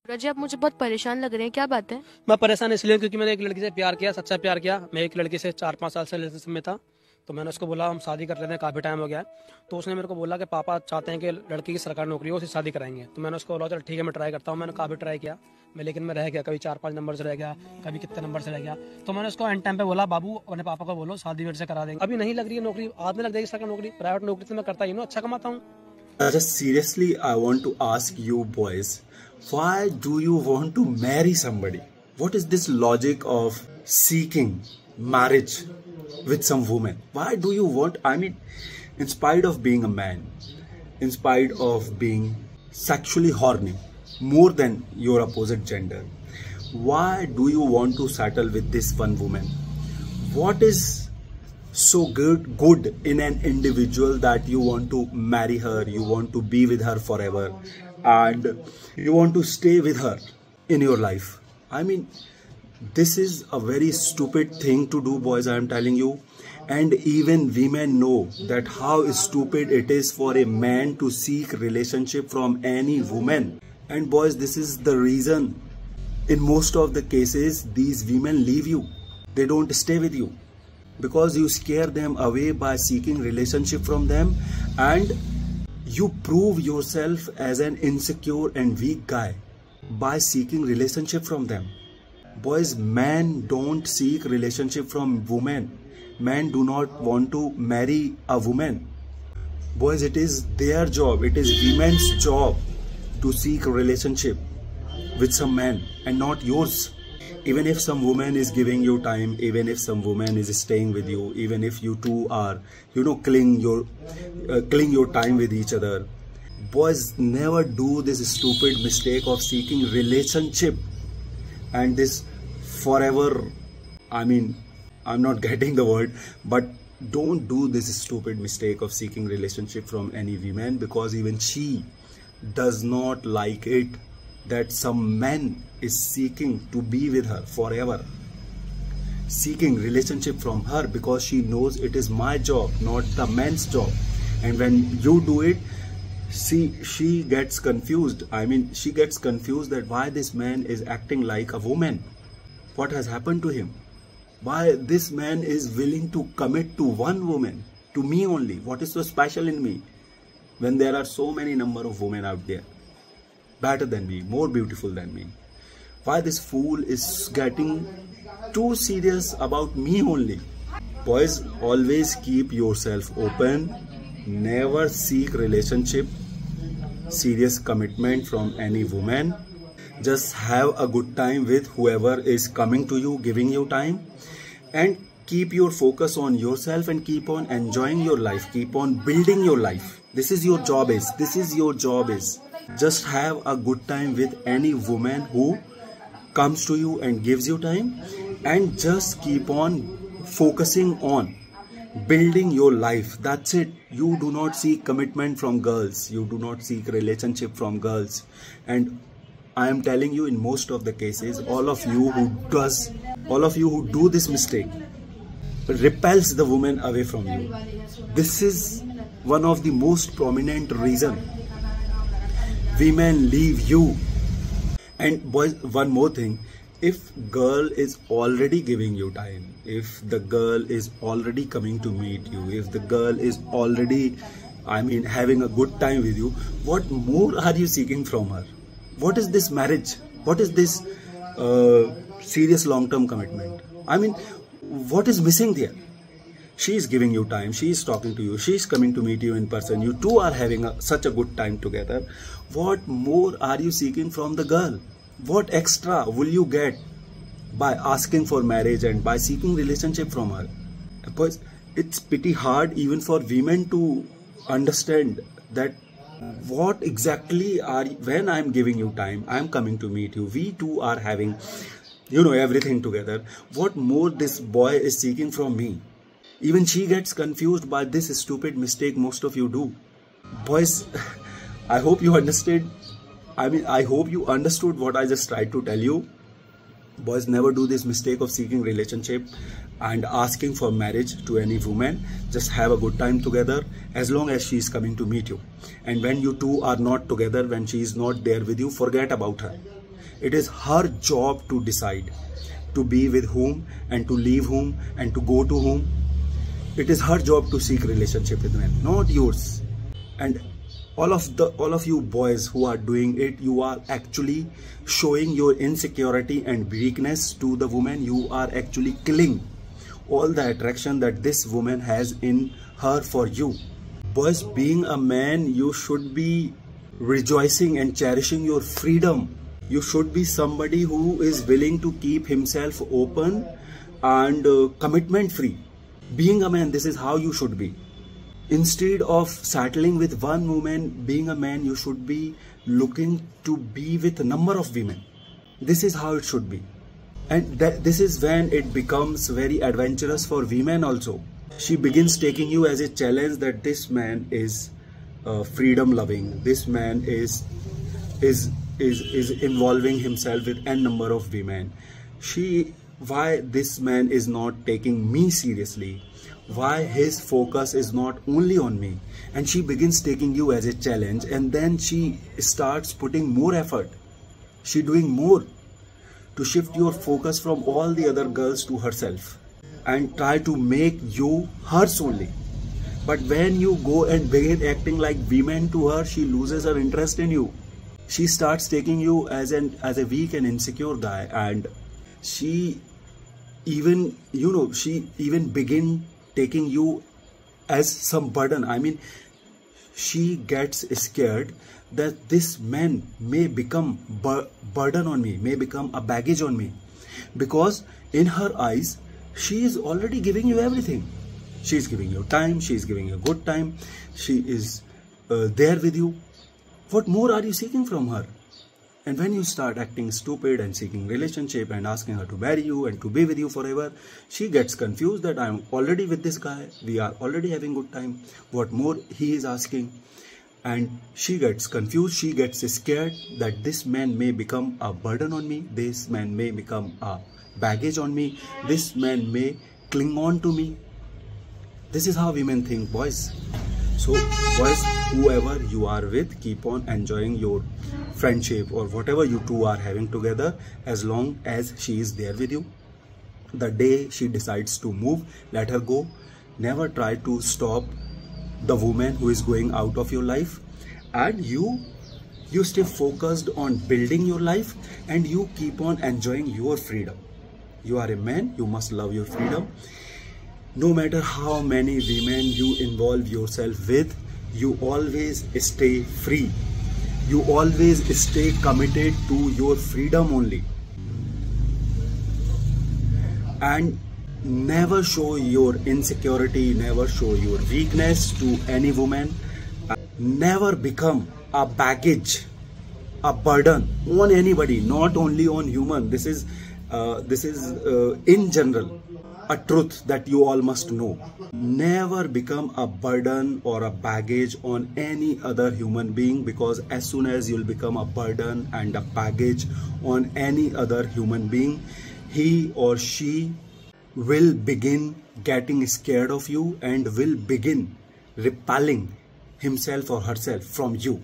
जी आप मुझे बहुत परेशान लग रहे हैं, क्या बात है? मैं परेशान इसलिए हूं क्योंकि मैंने एक लड़की से प्यार किया, सच्चा प्यार किया। मैं एक लड़की से 4-5 साल से रिलेशनशिप में था। तो मैंने उसको बोला हम शादी कर लेते हैं, काफ़ी टाइम हो गया है। तो उसने मेरे को बोला कि पापा चाहते हैं कि लड़की की सरकारी नौकरी हो, उससे शादी कराएंगे। तो मैंने उसको बोला चल ठीक है मैं ट्राई करता हूँ। मैंने काफ़ी ट्राई किया लेकिन मैं रह गया, कभी 4-5 नंबर से रह गया, कभी कितने नंबर से रह गया। तो मैंने उसको एंड टाइम पे बोला बाबू अपने पापा को बोलो शादी मेरे से करा देंगे। अभी नहीं लग रही है नौकरी, आज में लग जाएगी सरकारी नौकरी। प्राइवेट नौकरी तो मैं करता ही हूँ, अच्छा कमाता हूँ। Just seriously, I want to ask you boys, why do you want to marry somebody? What is this logic of seeking marriage with some woman? Why do you want, I mean, in spite of being a man, in spite of being sexually horny, more than your opposite gender, why do you want to settle with this one woman? What is so good in an individual that you want to marry her, you want to be with her forever, and you want to stay with her in your life? I mean, this is a very stupid thing to do, boys, I am telling you. And even women know that how stupid it is for a man to seek relationship from any woman. And boys, this is the reason in most of the cases these women leave you, they don't stay with you, because you scare them away by seeking relationship from them, and you prove yourself as an insecure and weak guy by seeking relationship from them. Boys, men don't seek relationship from women. Men do not want to marry a woman. Boys, it is their job, it is women's job to seek relationship with some man and not yours. Even if some woman is giving you time, even if some woman is staying with you, even if you two are, killing your time with each other, boys, never do this stupid mistake of seeking relationship and this forever, I mean, I'm not getting the word, but don't do this stupid mistake of seeking relationship from any woman, because even she does not like it that some man is seeking to be with her forever, seeking relationship from her, because she knows it is my job, not the man's job. And when you do it, she gets confused. I mean, she gets confused that why this man is acting like a woman. What has happened to him? Why this man is willing to commit to one woman, to me only? What is so special in me when there are so many number of women out there better than me, more beautiful than me? Why this fool is getting too serious about me only? Boys, always keep yourself open. Never seek relationship, serious commitment from any woman. Just have a good time with whoever is coming to you, giving you time, and keep your focus on yourself and keep on enjoying your life. Keep on building your life. This is your job is. This is your job is. Just have a good time with any woman who comes to you and gives you time, and just keep on focusing on building your life. That's it. You do not seek commitment from girls. You do not seek relationship from girls. And I am telling you, in most of the cases, all of you who do this mistake repels the woman away from you. This is one of the most prominent reason women leave you. And boys, one more thing, if girl is already giving you time, if the girl is already coming to meet you, if the girl is already, I mean, having a good time with you, what more are you seeking from her? What is this marriage? What is this serious long-term commitment? I mean, what is missing there? She is giving you time, she is talking to you, she is coming to meet you in person, you two are having such a good time together. What more are you seeking from the girl? What extra will you get by asking for marriage and by seeking relationship from her? Because it's pretty hard even for women to understand that what exactly are, when I'm giving you time, I'm coming to meet you, we two are having, everything together. What more this boy is seeking from me? Even she gets confused by this stupid mistake most of you do. Boys, I hope you understood. I hope you understood what I just tried to tell you. Boys, never do this mistake of seeking relationship and asking for marriage to any woman. Just have a good time together as long as she is coming to meet you. And when you two are not together, when she is not there with you, forget about her. It is her job to decide to be with whom and to leave whom and to go to whom. It is her job to seek relationship with men, not yours. And all of you boys who are doing it, you are actually showing your insecurity and weakness to the woman. You are actually killing all the attraction that this woman has in her for you. Boys, being a man, you should be rejoicing and cherishing your freedom. You should be somebody who is willing to keep himself open and commitment free. Being a man, this is how you should be. Instead of settling with one woman, being a man, you should be looking to be with a number of women. This is how it should be. And this is when it becomes very adventurous for women also. She begins taking you as a challenge that this man is freedom loving. This man is involving himself with n number of women. Why this man is not taking me seriously? Why his focus is not only on me? And she begins taking you as a challenge, and then she starts putting more effort. She doing more to shift your focus from all the other girls to herself and try to make you hers only. But when you go and begin acting like women to her, she loses her interest in you. She starts taking you as a weak and insecure guy, and she even begin taking you as some burden. I mean, she gets scared that this man may become burden on me, may become a baggage on me, because in her eyes she is already giving you everything. She is giving you time, she is giving you good time, she is there with you. What more are you seeking from her? And when you start acting stupid and seeking relationship and asking her to marry you and to be with you forever, she gets confused that I am already with this guy, we are already having good time, what more he is asking? And she gets confused, she gets scared that this man may become a burden on me, this man may become a baggage on me, this man may cling on to me. This is how women think, boys. So boys, whoever you are with, keep on enjoying your friendship or whatever you two are having together, as long as she is there with you. The day she decides to move, let her go. Never try to stop the woman who is going out of your life, and you stay focused on building your life, and you keep on enjoying your freedom. You are a man, you must love your freedom. No matter how many women you involve yourself with, you always stay free. You always stay committed to your freedom only. And never show your insecurity, never show your weakness to any woman. Never become a baggage, a burden on anybody, not only on human. This is in general a truth that you all must know. Never become a burden or a baggage on any other human being, because as soon as you'll become a burden and a baggage on any other human being, he or she will begin getting scared of you and will begin repelling himself or herself from you.